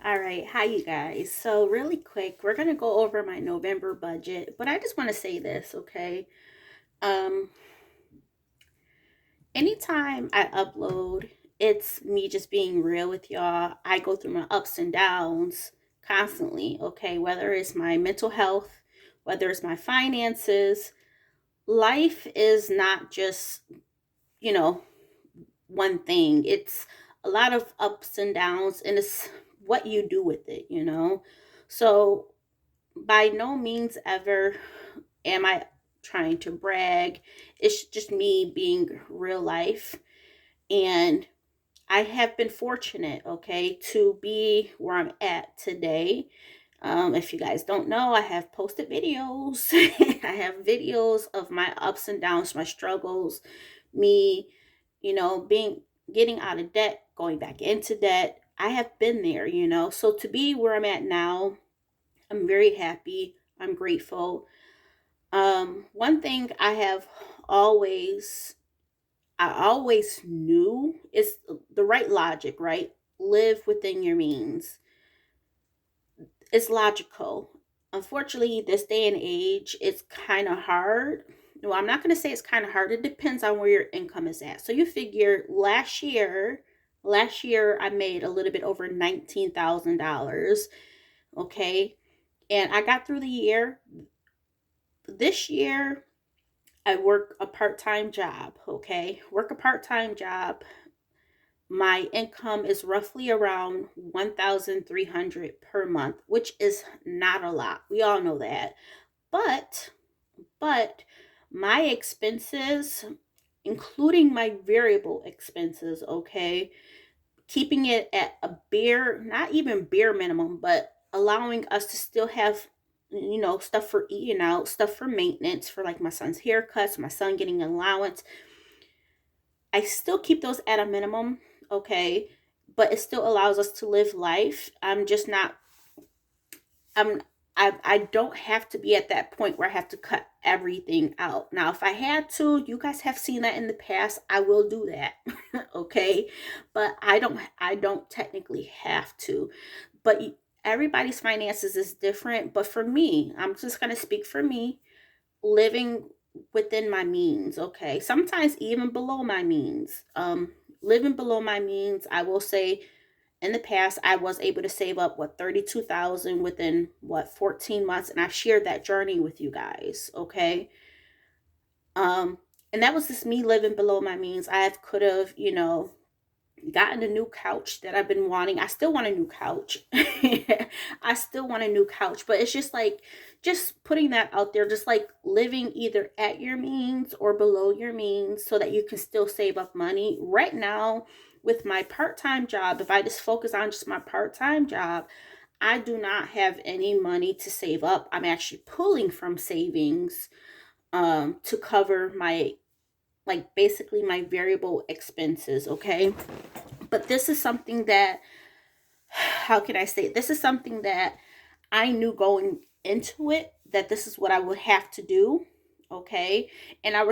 All right, hi you guys. So really quick, we're gonna go over my November budget, but I just want to say this, okay? Um, Anytime I upload, it's me just being real with y'all. I go through my ups and downs constantly, okay? Whether it's my mental health, whether it's my finances, life is not just, you know, one thing. It's a lot of ups and downs, and it's what you do with it. So by no means ever am I trying to brag. It's just me being real life. And I have been fortunate, okay, to be where I'm at today. If you guys don't know, I have posted videos. I have videos of my ups and downs, my struggles, me, being getting out of debt, going back into debt. I have been there. So to be where I'm at now, I'm very happy. I'm grateful. One thing always, I always knew is the right logic, right? Live within your means. It's logical. Unfortunately, this day and age, it's kind of hard. Well, I'm not going to say it's kind of hard. It depends on where your income is at. So you figure last year I made a little bit over $19,000. Okay. And I got through the year. This year, I work a part time job, okay? Work a part time job. My income is roughly around 1,300 per month, which is not a lot. We all know that. But, but my expenses, including my variable expenses, okay, keeping it at a bare, not even bare minimum, but allowing us to still have, stuff for eating out, stuff for maintenance, for like my son's haircuts, my son getting an allowance. I still keep those at a minimum, okay, but it still allows us to live life. I'm just not, I'm, I don't have to be at that point where I have to cut everything out. Now, if I had to, you guys have seen that in the past, I will do that. Okay, but I don't technically have to. But everybody's finances is different, but for me, I'm just going to speak for me, living within my means, okay? Sometimes even below my means. Living below my means, I will say in the past I was able to save up 32,000 within 14 months, and I've shared that journey with you guys, okay? Um and that was just me living below my means. I could have, gotten a new couch that I've been wanting. I still want a new couch. I still want a new couch, but it's just like, just putting that out there, just like living either at your means or below your means so that you can still save up money. Right now, with my part time job, if I just focus on just my part time job, I do not have any money to save up. I'm actually pulling from savings to cover my, like, basically my variable expenses, okay? But this is something that, how can I say, this is something that I knew going into it, that this is what I would have to do, okay? And I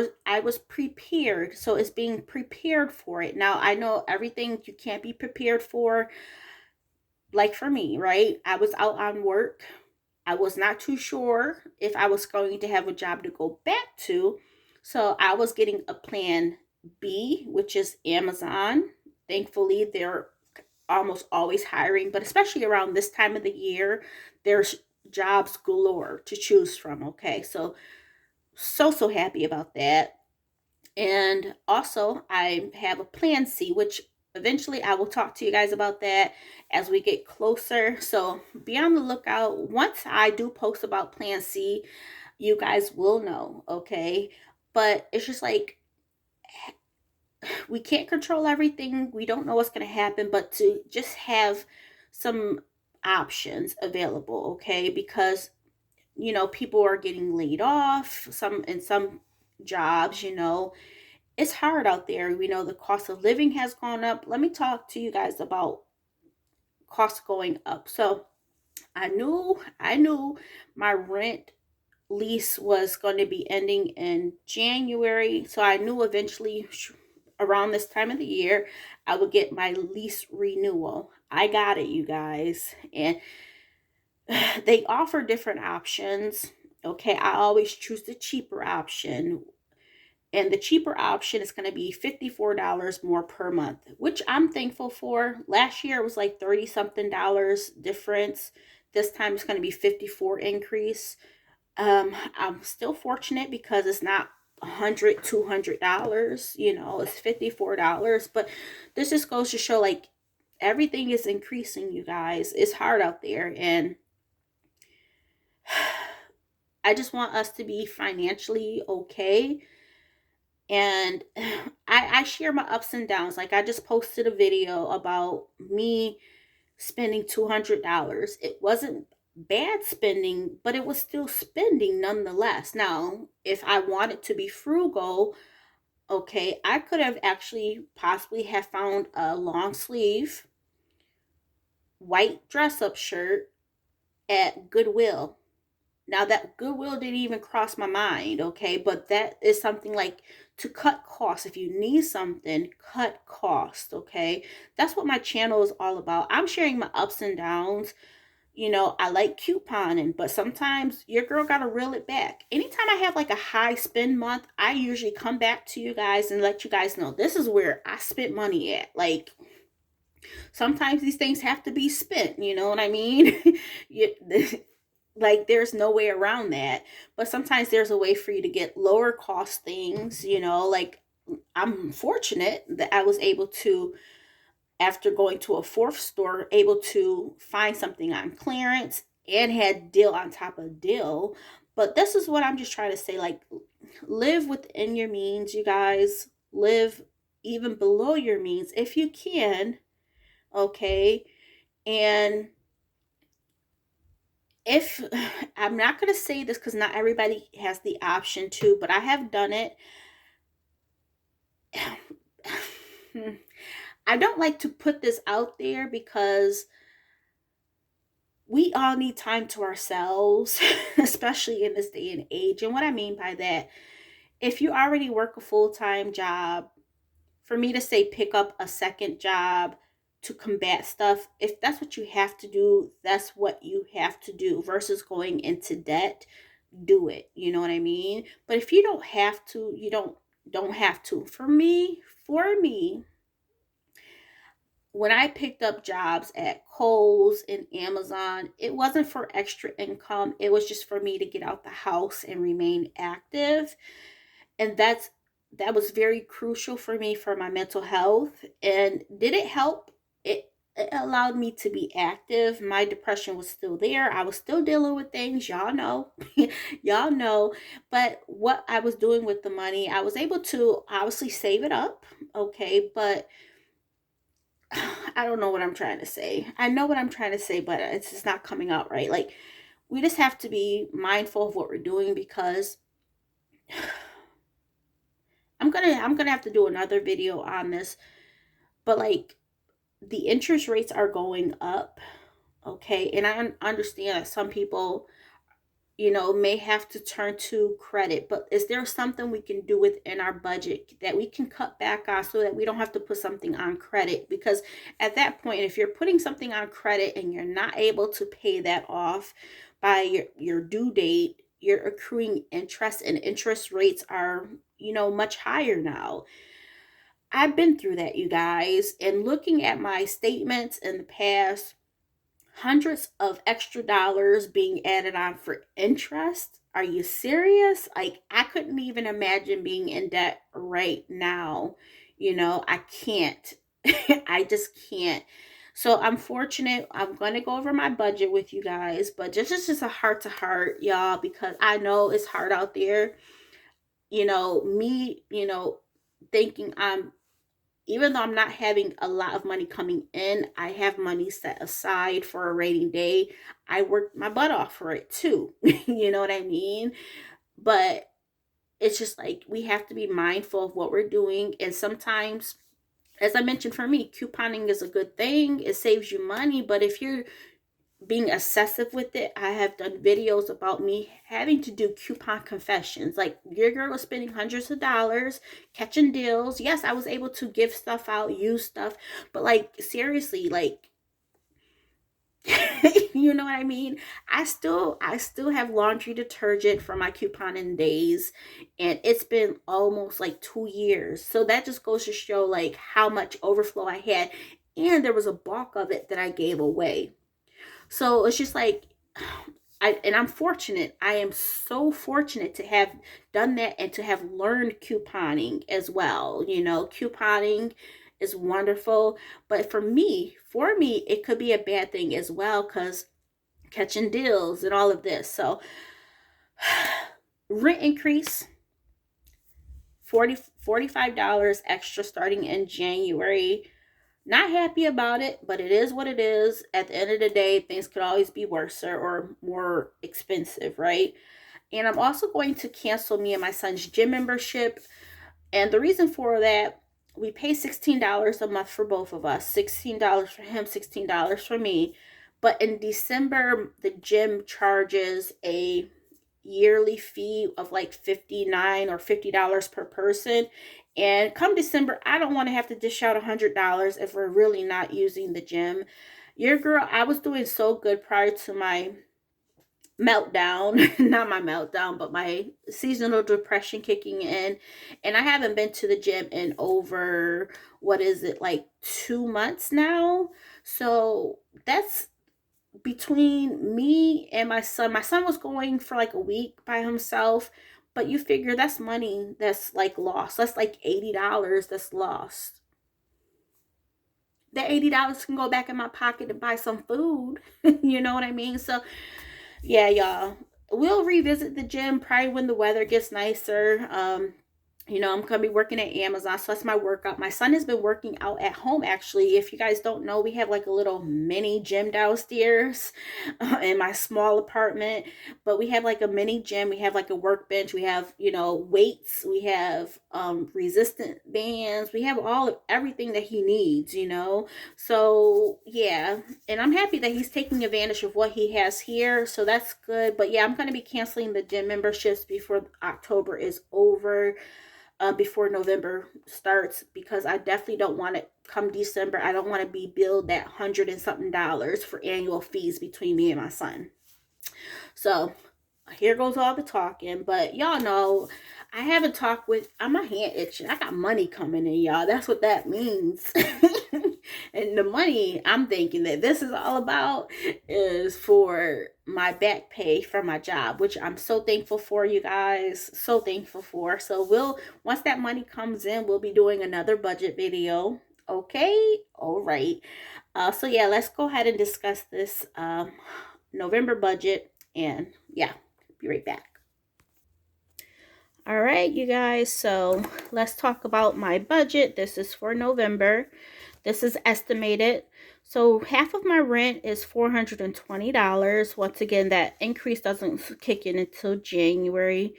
was prepared. So it's being prepared for it. Now, I know everything you can't be prepared for. Like for me, right? I was out on work. I was not too sure if I was going to have a job to go back to. So I was getting a plan B, which is Amazon. Thankfully, they're almost always hiring, but especially around this time of the year, there's jobs galore to choose from. Okay, so happy about that. And also, I have a plan C, which eventually I will talk to you guys about that as we get closer. So be on the lookout. Once I do post about plan C, you guys will know, okay? But it's just like, we can't control everything. We don't know what's going to happen, but to just have some options available, okay? Because people are getting laid off, some jobs, it's hard out there. We know the cost of living has gone up. Let me talk to you guys about costs going up. So, I knew my rent lease was going to be ending in January. So I knew eventually around this time of the year I would get my lease renewal. I got it, you guys. And they offer different options. Okay, I always choose the cheaper option. And the cheaper option is going to be $54 more per month, which I'm thankful for. Last year it was like 30 something dollars difference. This time it's going to be 54 increase. I'm still fortunate because it's not $100, $200, it's $54. But this just goes to show, like, everything is increasing, you guys. It's hard out there, and I just want us to be financially okay. And I share my ups and downs. Like, I just posted a video about me spending $200. It wasn't bad spending, but it was still spending nonetheless. Now, if I wanted to be frugal, okay, I could have actually possibly have found a long sleeve white dress up shirt at Goodwill. Now, that Goodwill didn't even cross my mind, okay? But that is something like to cut costs. If you need something, cut costs, okay? That's what my channel is all about. I'm sharing my ups and downs. I like couponing, but sometimes your girl got to reel it back. Anytime I have like a high spend month, I usually come back to you guys and let you guys know this is where I spent money at. Like, sometimes these things have to be spent, you know what I mean? Like, there's no way around that. But sometimes there's a way for you to get lower cost things, like, I'm fortunate that I was able to, after going to a fourth store, able to find something on clearance and had deal on top of deal. But this is what I'm just trying to say, like, live within your means, you guys. Live even below your means if you can, okay? And if I'm not going to say this because not everybody has the option to, but I have done it. I don't like to put this out there because we all need time to ourselves, especially in this day and age. And what I mean by that, if you already work a full-time job, for me to say pick up a second job to combat stuff, if that's what you have to do, that's what you have to do, versus going into debt. Do it, you know what I mean? But if you don't have to, you don't have to. For me, when I picked up jobs at Kohl's and Amazon, it wasn't for extra income. It was just for me to get out the house and remain active. And that was very crucial for me for my mental health. And did it help? It allowed me to be active. My depression was still there. I was still dealing with things, y'all know. Y'all know. But what I was doing with the money, I was able to obviously save it up, okay? But I don't know what I'm trying to say. I know what I'm trying to say, but it's just not coming out right. Like, we just have to be mindful of what we're doing, because I'm gonna have to do another video on this. But, like, the interest rates are going up, okay? And I understand that some people, may have to turn to credit, but is there something we can do within our budget that we can cut back on so that we don't have to put something on credit? Because at that point, if you're putting something on credit and you're not able to pay that off by your due date, you're accruing interest, and interest rates are, much higher now. I've been through that, you guys, and looking at my statements in the past, hundreds of extra dollars being added on for interest. Are you serious? Like, I couldn't even imagine being in debt right now. I can't. I just can't. So I'm fortunate. I'm going to go over my budget with you guys, but just a heart to heart, y'all, because I know it's hard out there. Me, thinking even though I'm not having a lot of money coming in, I have money set aside for a rainy day. I worked my butt off for it too. You know what I mean? But it's just like, we have to be mindful of what we're doing. And sometimes, as I mentioned, for me, couponing is a good thing. It saves you money. But if you're being excessive with it, I have done videos about me having to do coupon confessions. Like, your girl was spending hundreds of dollars catching deals. Yes, I was able to give stuff out, use stuff, but, like, seriously, like, You know what I mean? I still have laundry detergent from my couponing days, and it's been almost like 2 years. So that just goes to show like how much overflow I had. And there was a bulk of it that I gave away. So it's just like I'm fortunate. I am so fortunate to have done that and to have learned couponing as well. Couponing is wonderful, but for me, it could be a bad thing as well because catching deals and all of this. So rent increase, 45 dollars extra starting in January. Not happy about it, but it is what it is. At the end of the day, things could always be worse or more expensive, right? And I'm also going to cancel me and my son's gym membership. And the reason for that, we pay $16 a month for both of us. $16 for him, $16 for me. But in December, the gym charges a yearly fee of like $59 or $50 per person. And come December, I don't want to have to dish out $100 if we're really not using the gym. Your girl, I was doing so good prior to my meltdown, not my meltdown, but my seasonal depression kicking in. And I haven't been to the gym in over, what is it, like 2 months now? So that's between me and my son. My son was going for like a week by himself, but you figure that's money that's like lost. That's like $80 that's lost. That $80 can go back in my pocket to buy some food. You know what I mean? So yeah, y'all, we'll revisit the gym probably when the weather gets nicer. I'm gonna be working at Amazon, so that's my workout. My son has been working out at home actually. If you guys don't know, we have like a little mini gym downstairs in my small apartment, but we have like a mini gym. We have like a workbench. We have weights. We have resistant bands. We have everything that he needs. So yeah, and I'm happy that he's taking advantage of what he has here. So that's good. But yeah, I'm gonna be canceling the gym memberships before October is over. Before November starts, because I definitely don't want it come December. I don't want to be billed that $100 and something for annual fees between me and my son. So here goes all the talking, but y'all know I haven't talked with, my hand itching. I got money coming in, y'all. That's what that means. And the money I'm thinking that this is all about is for my back pay from my job, which I'm so thankful for, you guys. So thankful for. So once that money comes in, we'll be doing another budget video. Okay? All right. So yeah, let's go ahead and discuss this November budget. And yeah, be right back. All right, you guys, so let's talk about my budget. This is for November. This is estimated. So half of my rent is $420. Once again, that increase doesn't kick in until January.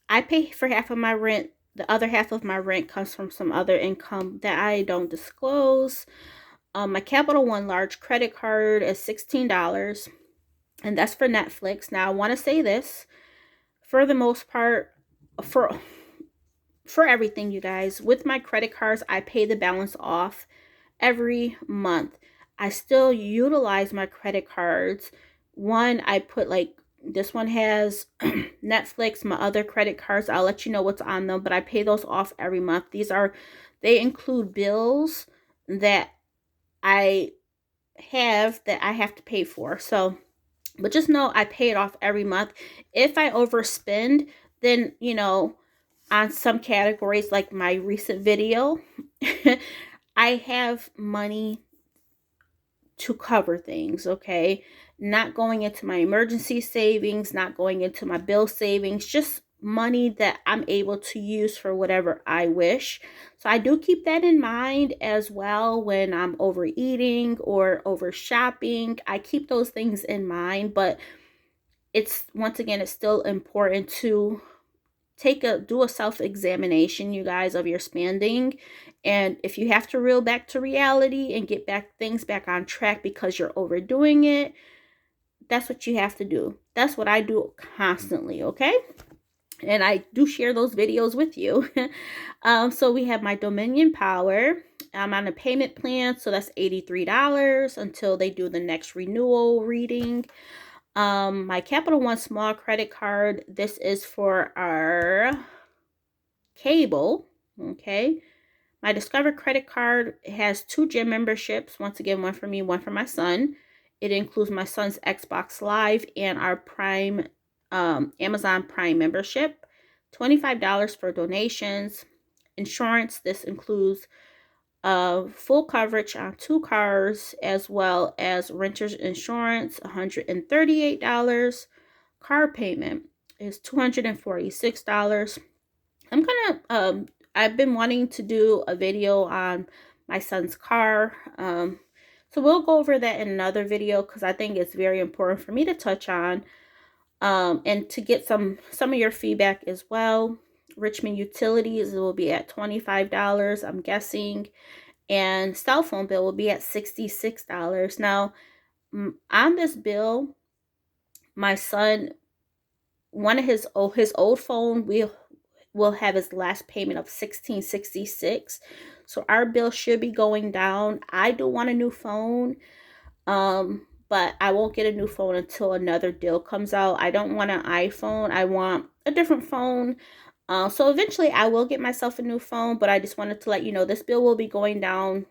I pay for half of my rent. The other half of my rent comes from some other income that I don't disclose. My Capital One large credit card is $16, and that's for Netflix. Now, I want to say this. For the most part, for everything, you guys, with my credit cards, I pay the balance off every month. I still utilize my credit cards. One, I put like, this one has Netflix. My other credit cards, I'll let you know what's on them, but I pay those off every month. They include bills that I have to pay for. So, but just know I pay it off every month. If I overspend, then, on some categories like my recent video, I have money to cover things, okay? Not going into my emergency savings, not going into my bill savings, just money that I'm able to use for whatever I wish. So I do keep that in mind as well when I'm overeating or over shopping. I keep those things in mind, but it's still important to do a self-examination, you guys, of your spending. And if you have to reel back to reality and get things back on track because you're overdoing it, that's what you have to do. That's what I do constantly, okay? and I do share those videos with you. So we have my Dominion Power. I'm on a payment plan, so that's $83 until they do the next renewal reading. My Capital One small credit card, this is for our cable, okay? My Discover credit card has 2 gym memberships. Once again, one for me, one for my son. It includes my son's Xbox Live and our Prime, Amazon Prime membership. $25 for donations. Insurance, this includes full coverage on 2 cars as well as renter's insurance, $138. Car payment is $246. I'm gonna I've been wanting to do a video on my son's car. So we'll go over that in another video because I think it's very important for me to touch on. And to get some of your feedback as well. Richmond Utilities will be at $25, I'm guessing, and cell phone bill will be at $66. Now, on this bill, my son, one of his old phone will have his last payment of $16.66. So our bill should be going down. I do want a new phone. But I won't get a new phone until another deal comes out. I don't want an iPhone. I want a different phone. So eventually I will get myself a new phone, but I just wanted to let you know this bill will be going down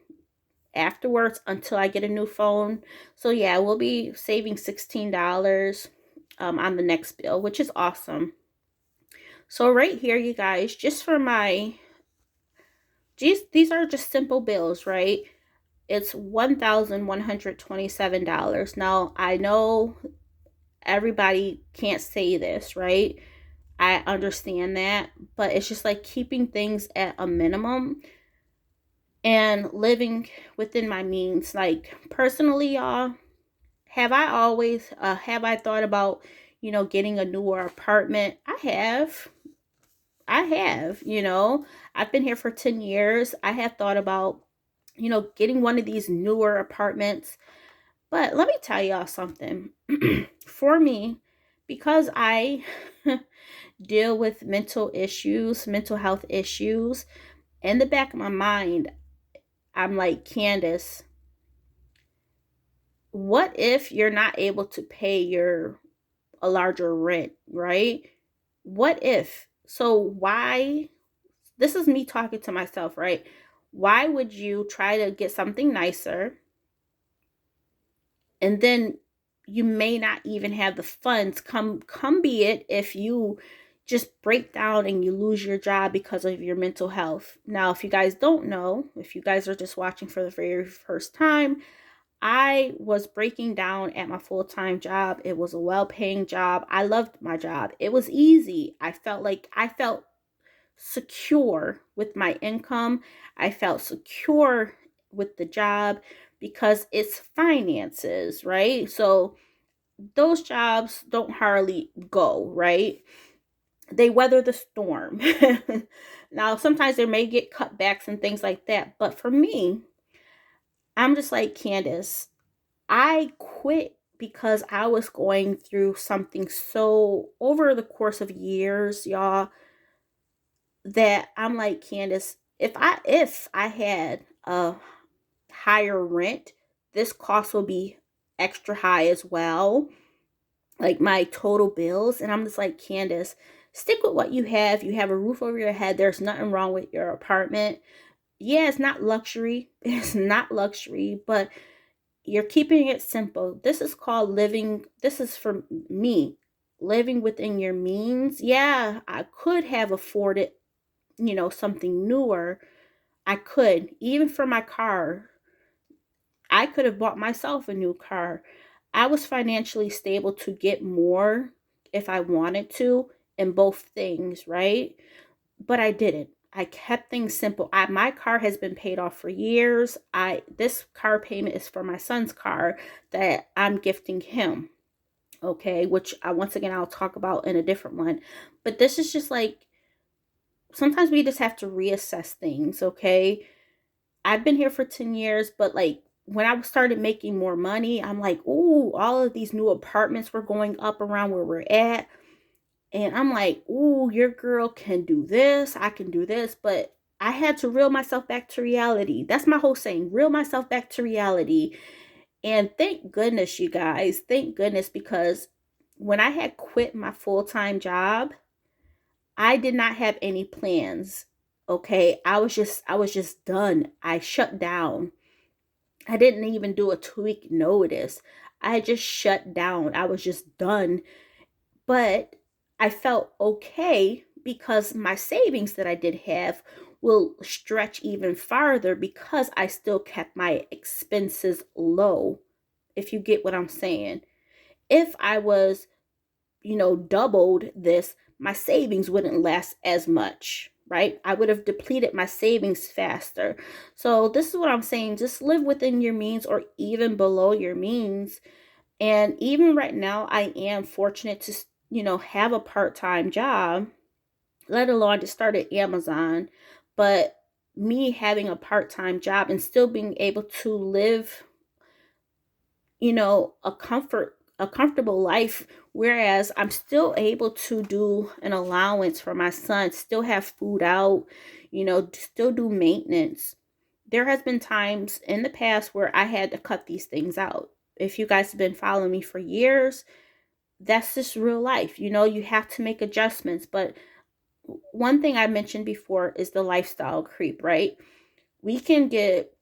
afterwards until I get a new phone. So yeah, we'll be saving $16 on the next bill, which is awesome. So right here, you guys, just for my, these are just simple bills, right? It's $1,127. Now, I know everybody can't say this, right? I understand that, but it's just like keeping things at a minimum and living within my means. Like, personally, y'all, have I thought about, getting a newer apartment? I have. I've been here for 10 years. I have thought about, getting one of these newer apartments. But let me tell y'all something. For me, because I deal with mental health issues, in the back of my mind, I'm like, Candace, what if you're not able to pay a larger rent, right? What if? So why, this is me talking to myself, right? Why would you try to get something nicer and then you may not even have the funds, come be it, if you just break down and you lose your job because of your mental health. Now, if you guys don't know, if you guys are just watching for the very first time, I was breaking down at my full-time job. It was a well-paying job. I loved my job. It was easy. I felt secure with my income. I felt secure with the job because it's finances, right? So those jobs don't hardly go, right? They weather the storm. Now, sometimes there may get cutbacks and things like that, but for me, I'm just like, Candace, I quit because I was going through something so over the course of years, y'all, that I'm like, Candace, if I had a higher rent, this cost will be extra high as well, like my total bills. And I'm just like, Candace, stick with what you have. You have a roof over your head. There's nothing wrong with your apartment. Yeah, it's not luxury. It's not luxury, but you're keeping it simple. This is called living. This is for me, living within your means. Yeah, I could have afforded, something newer. I could, even for my car, I could have bought myself a new car. I was financially stable to get more if I wanted to in both things, right? But I didn't. I kept things simple. My car has been paid off for years. This car payment is for my son's car that I'm gifting him. Okay, which once again I'll talk about in a different one. But this is just like, sometimes we just have to reassess things, okay? I've been here for 10 years, but like when I started making more money, I'm like, ooh, all of these new apartments were going up around where we're at. And I'm like, ooh, your girl can do this. I can do this. But I had to reel myself back to reality. That's my whole saying, reel myself back to reality. And thank goodness, you guys, thank goodness, because when I had quit my full-time job, I did not have any plans. Okay. I was just done. I shut down. I didn't even do a 2 week notice. I just shut down. I was just done. But I felt okay because my savings that I did have will stretch even farther because I still kept my expenses low, if you get what I'm saying. If I was, doubled this, my savings wouldn't last as much, right? I would have depleted my savings faster. So, this is what I'm saying, just live within your means or even below your means. And even right now, I am fortunate to, have a part time job, let alone to start at Amazon. But me having a part time job and still being able to live, a comfortable life, whereas I'm still able to do an allowance for my son, still have food out, still do maintenance. There has been times in the past where I had to cut these things out. If you guys have been following me for years, that's just real life. You have to make adjustments. But one thing I mentioned before is the lifestyle creep, right? We can get,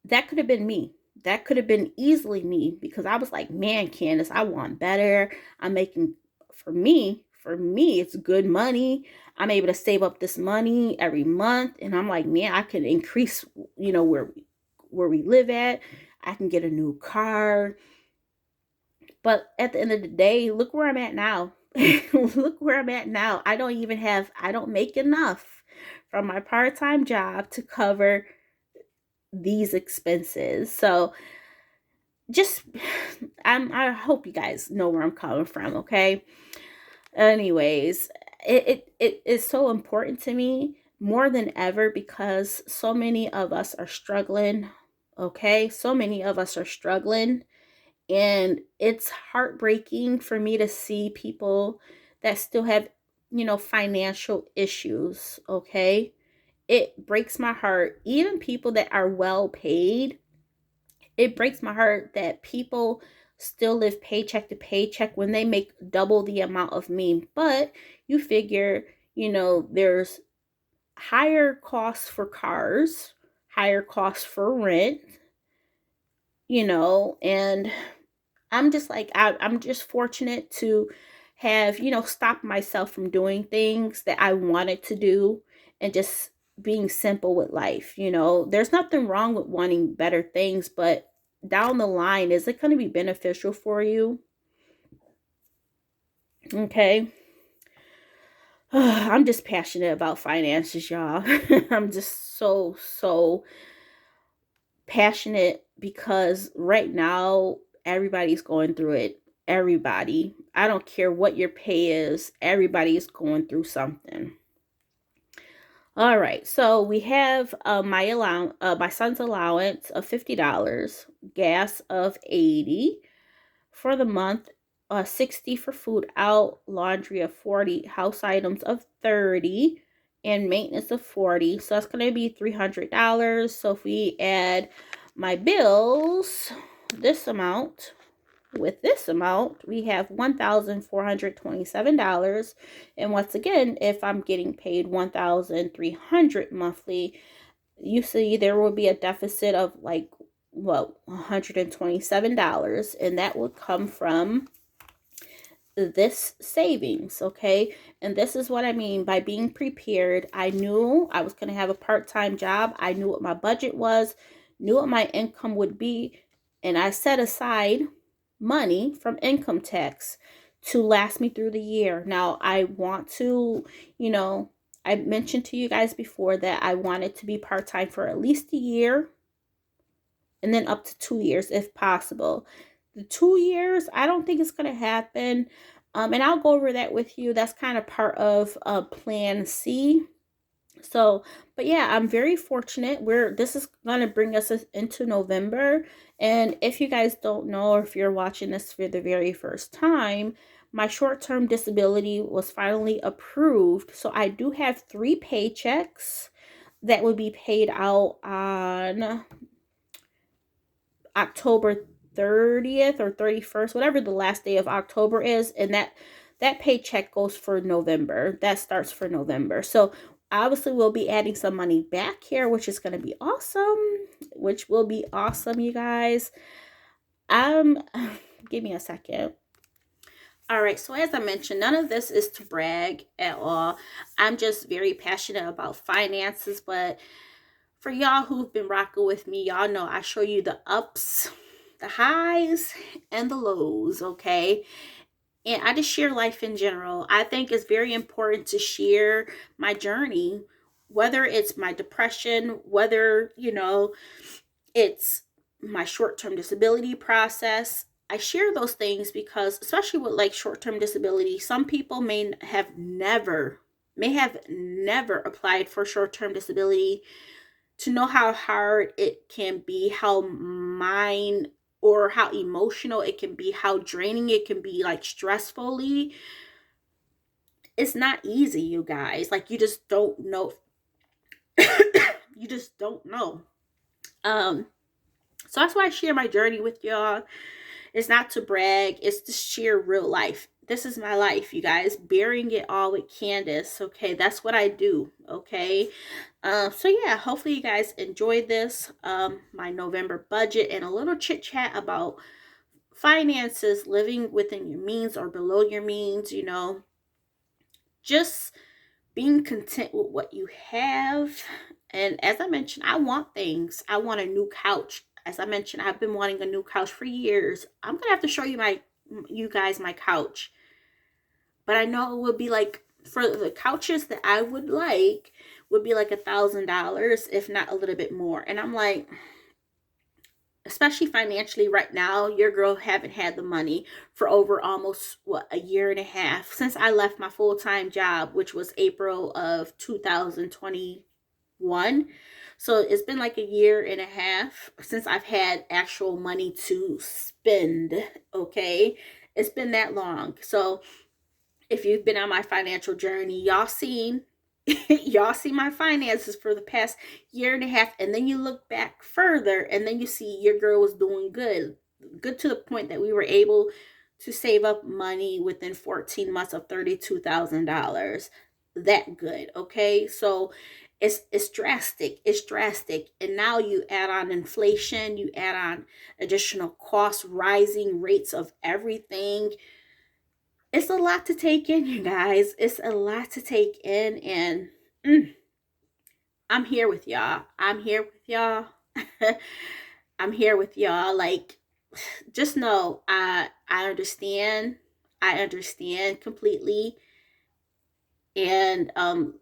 that could have been me. That could have been easily me because I was like, man, Candace, I want better. I'm making, for me, it's good money. I'm able to save up this money every month. And I'm like, man, I can increase, where we live at. I can get a new car. But at the end of the day, look where I'm at now. Look where I'm at now. I don't make enough from my part time job to cover these expenses. So just, I hope you guys know where I'm coming from, okay? Anyways, it is so important to me more than ever because so many of us are struggling, okay? So many of us are struggling. And it's heartbreaking for me to see people that still have, financial issues, okay? It breaks my heart. Even people that are well paid, it breaks my heart that people still live paycheck to paycheck when they make double the amount of me. But you figure, there's higher costs for cars, higher costs for rent, and I'm just like, I'm just fortunate to have, stopped myself from doing things that I wanted to do and just being simple with life. There's nothing wrong with wanting better things, but down the line, is it going to be beneficial for you? Okay. I'm just passionate about finances, y'all. I'm just so passionate because right now everybody's going through it. Everybody. I don't care what your pay is. Everybody is going through something. All right. So we have my son's allowance of $50, gas of 80 for the month, 60 for food out, laundry of 40, house items of 30, and maintenance of 40. So that's going to be $300. So if we add my bills, this amount with this amount, we have $1,427. And once again, if I'm getting paid $1,300 monthly, you see there will be a deficit of like, what, $127, and that would come from this savings, okay? And this is what I mean by being prepared. I knew I was going to have a part-time job. I knew what my budget was, knew what my income would be, and I set aside money from income tax to last me through the year. Now, I want to, I mentioned to you guys before that I wanted to be part-time for at least a year and then up to 2 years if possible. The 2 years, I don't think it's going to happen. And I'll go over that with you. That's kind of part of Plan C. So, but yeah, I'm very fortunate. This is going to bring us into November. And if you guys don't know, or if you're watching this for the very first time, my short-term disability was finally approved. So I do have 3 paychecks that would be paid out on October 30th or 31st, whatever the last day of October is, and that paycheck goes for November. That starts for November. So obviously we'll be adding some money back here, which is going to be awesome. Which will be awesome, you guys. Give me a second. All right, so as I mentioned, none of this is to brag at all. I'm just very passionate about finances, but for y'all who've been rocking with me, y'all know I show you the ups, the highs, and the lows, okay? And I just share life in general. I think it's very important to share my journey, whether it's my depression, whether, it's my short-term disability process. I share those things because, especially with like short-term disability, some people may have never applied for short-term disability to know how hard it can be, how mind or how emotional it can be, how draining it can be, like stressfully. It's not easy, you guys. Like, you just don't know. You just don't know. So that's why I share my journey with y'all. It's not to brag, it's to share real life. This is my life, you guys. Bearing it all with Candace. Okay, that's what I do. Okay. So yeah, hopefully you guys enjoyed this. My November budget and a little chit chat about finances, living within your means or below your means, just being content with what you have. And as I mentioned, I want things. I want a new couch. As I mentioned, I've been wanting a new couch for years. I'm gonna have to show you guys my couch. But I know it would be like, for the couches that I would be like $1,000, if not a little bit more. And I'm like, especially financially right now, your girl haven't had the money for over almost a year and a half since I left my full-time job, which was April of 2021. So it's been like a year and a half since I've had actual money to spend. Okay, it's been that long. So if you've been on my financial journey, y'all see my finances for the past year and a half, and then you look back further and then you see your girl was doing good to the point that we were able to save up money within 14 months of $32,000. That good. Okay, so it's drastic. And now you add on inflation, you add on additional costs, rising rates of everything. It's a lot to take in, you guys. It's a lot to take in, and I'm here with y'all. I'm here with y'all. I'm here with y'all. Like, just know I understand. I understand completely. And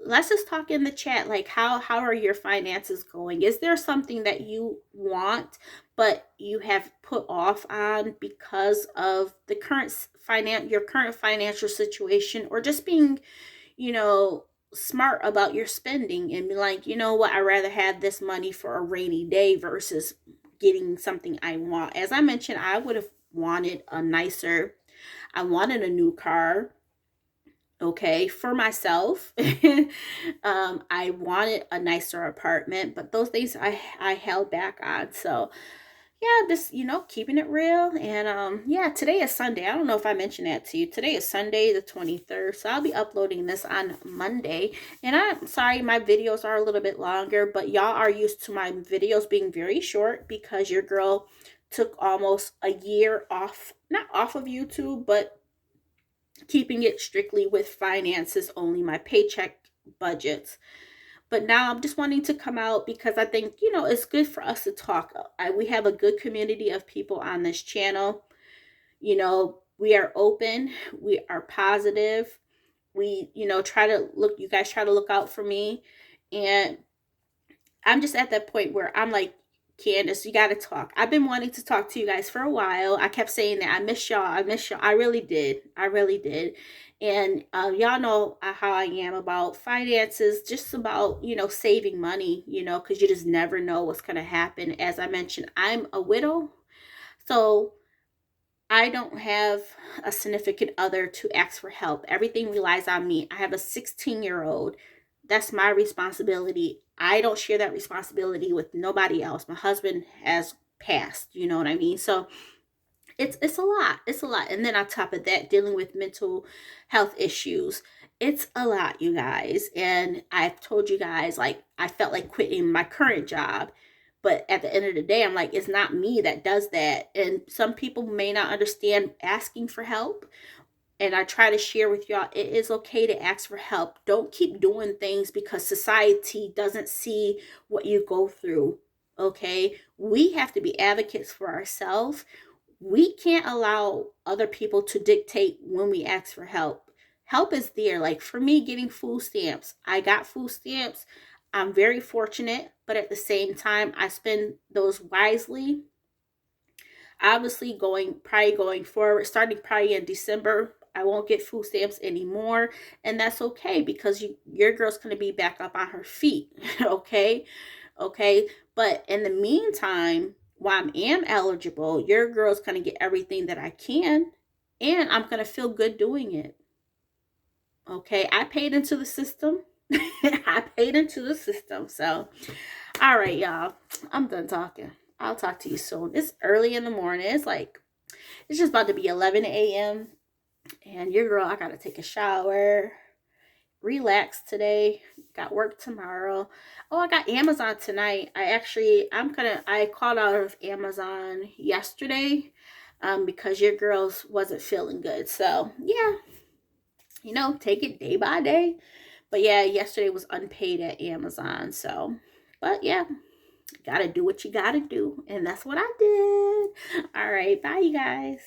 let's just talk in the chat. Like, how are your finances going? Is there something that you want but you have put off on because of the your current financial situation, or just being, you know, smart about your spending and be like, you know what, I'd rather have this money for a rainy day versus getting something I want. As I mentioned, I would have wanted I wanted a new car. Okay, for myself. I wanted a nicer apartment, but those things I held back on. So yeah, this, keeping it real. And yeah, today is Sunday. I don't know if I mentioned that to you. Today is Sunday the 23rd, so I'll be uploading this on Monday. And I'm sorry my videos are a little bit longer, but y'all are used to my videos being very short because your girl took almost a year off, not off of YouTube, but keeping it strictly with finances only, my paycheck budgets. But now I'm just wanting to come out because I think, it's good for us to talk. We have a good community of people on this channel. We are open, we are positive. We, you guys try to look out for me. And I'm just at that point where I'm like, Candace, you got to talk. I've been wanting to talk to you guys for a while. I kept saying that I miss y'all. I miss y'all. I really did. I really did. And y'all know how I am about finances, just about, saving money, because you just never know what's going to happen. As I mentioned, I'm a widow. So I don't have a significant other to ask for help. Everything relies on me. I have a 16-year-old. That's my responsibility. I don't share that responsibility with nobody else. My husband has passed, you know what I mean? So it's a lot. It's a lot. And then on top of that, dealing with mental health issues. It's a lot, you guys. And I've told you guys, like, I felt like quitting my current job. But at the end of the day, I'm like, it's not me that does that. And some people may not understand asking for help. And I try to share with y'all, it is okay to ask for help. Don't keep doing things because society doesn't see what you go through. Okay? We have to be advocates for ourselves. We can't allow other people to dictate when we ask for help. Help is there. Like for me, getting food stamps, I got food stamps. I'm very fortunate, but at the same time, I spend those wisely. Obviously, probably going forward, starting probably in December, I won't get food stamps anymore, and that's okay because your girl's gonna be back up on her feet. Okay, okay. But in the meantime, while I am eligible, your girl's gonna get everything that I can, and I'm gonna feel good doing it. Okay, I paid into the system. I paid into the system. So, all right, y'all. I'm done talking. I'll talk to you soon. It's early in the morning. It's just about to be 11 a.m. And your girl, I gotta take a shower, relax today. Got work tomorrow. Oh, I got Amazon tonight. I called out of Amazon yesterday, because your girls wasn't feeling good. So yeah, take it day by day. But yeah, yesterday was unpaid at Amazon. So, but yeah, gotta do what you gotta do. And that's what I did. All right. Bye, you guys.